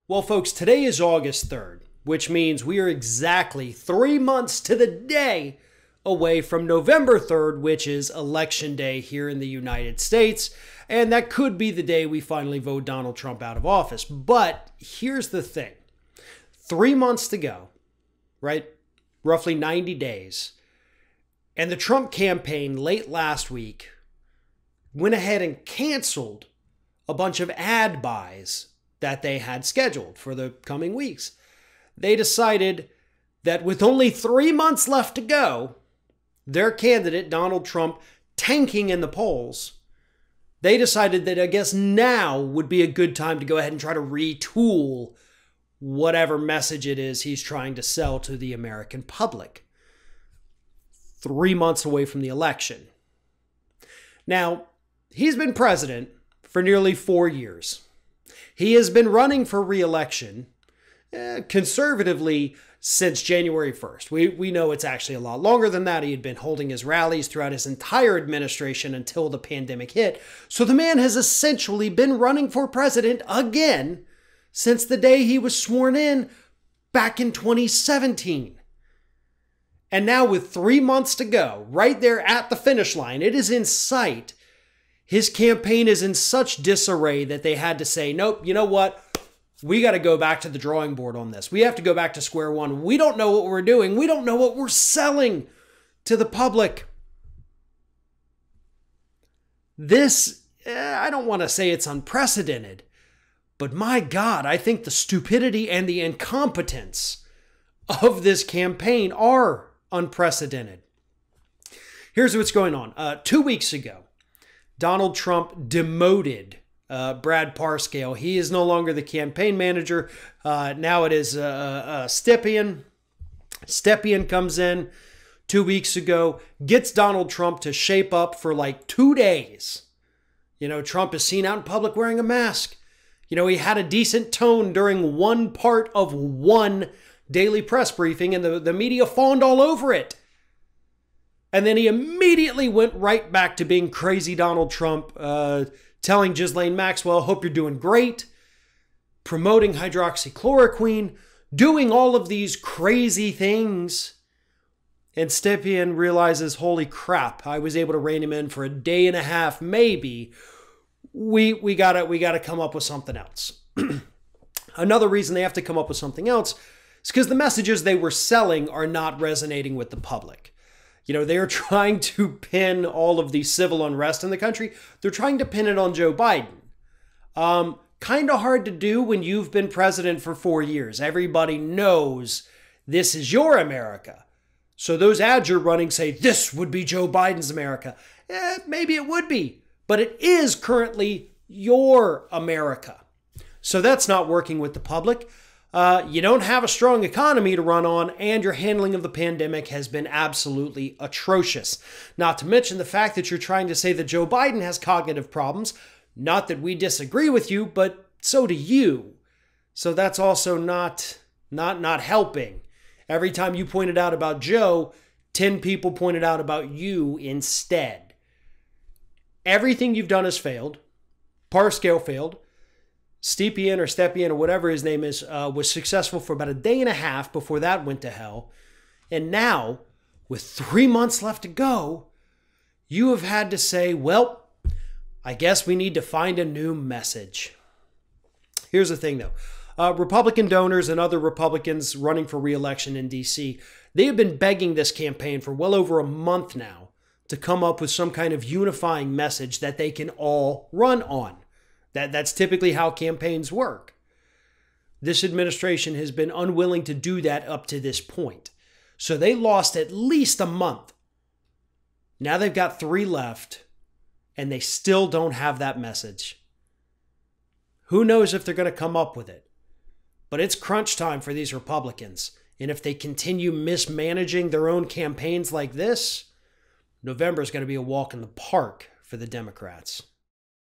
Well, folks, today is August 3rd, which means we are exactly 3 months to the day away from November 3rd, which is Election Day here in the United States. And that could be the day we finally vote Donald Trump out of office. But here's the thing. 3 months to go, right? Roughly 90 days. And the Trump campaign late last week went ahead and canceled a bunch of ad buys that they had scheduled for the coming weeks. They decided that with only 3 months left to go, their candidate, Donald Trump, tanking in the polls, they decided that I guess now would be a good time to go ahead and try to retool whatever message it is he's trying to sell to the American public. 3 months away from the election. Now, he's been president for nearly 4 years. He has been running for re-election conservatively since January 1st. We know it's actually a lot longer than that. He had been holding his rallies throughout his entire administration until the pandemic hit. So the man has essentially been running for president again since the day he was sworn in back in 2017. And now with 3 months to go, right there at the finish line, it is in sight. His campaign is in such disarray that they had to say, nope, you know what? We got to go back to the drawing board on this. We have to go back to square one. We don't know what we're doing. We don't know what we're selling to the public. This, I don't want to say it's unprecedented, but my God, I think the stupidity and the incompetence of this campaign are unprecedented. Here's what's going on. 2 weeks ago, Donald Trump demoted Brad Parscale. He is no longer the campaign manager. Now it is Stepien. Stepien comes in 2 weeks ago, gets Donald Trump to shape up for like 2 days. You know, Trump is seen out in public wearing a mask. You know, he had a decent tone during one part of one daily press briefing, and the media fawned all over it. And then he immediately went right back to being crazy Donald Trump, telling Ghislaine Maxwell, hope you're doing great, promoting hydroxychloroquine, doing all of these crazy things. And Stepien realizes, holy crap, I was able to rein him in for a day and a half, maybe. We gotta come up with something else. Another reason they have to come up with something else is because the messages they were selling are not resonating with the public. You know, they are trying to pin all of the civil unrest in the country. They're trying to pin it on Joe Biden. Kind of hard to do when you've been president for 4 years. Everybody knows this is your America. So those ads you're running say, this would be Joe Biden's America. Maybe it would be, but it is currently your America. So that's not working with the public. You don't have a strong economy to run on, and your handling of the pandemic has been absolutely atrocious. Not to mention the fact that you're trying to say that Joe Biden has cognitive problems. Not that we disagree with you, but so do you. So that's also not helping. Every time you pointed out about Joe, 10 people pointed out about you instead. Everything you've done has failed. Parscale failed. Stepien or whatever his name is, was successful for about a day and a half before that went to hell. And now, with 3 months left to go, you have had to say, well, I guess we need to find a new message. Here's the thing, though. Republican donors and other Republicans running for re-election in D.C., they have been begging this campaign for well over a month now to come up with some kind of unifying message that they can all run on. That's typically how campaigns work. This administration has been unwilling to do that up to this point. So they lost at least a month. Now they've got 3 left, and they still don't have that message. Who knows if they're going to come up with it? But it's crunch time for these Republicans. And if they continue mismanaging their own campaigns like this, November is going to be a walk in the park for the Democrats.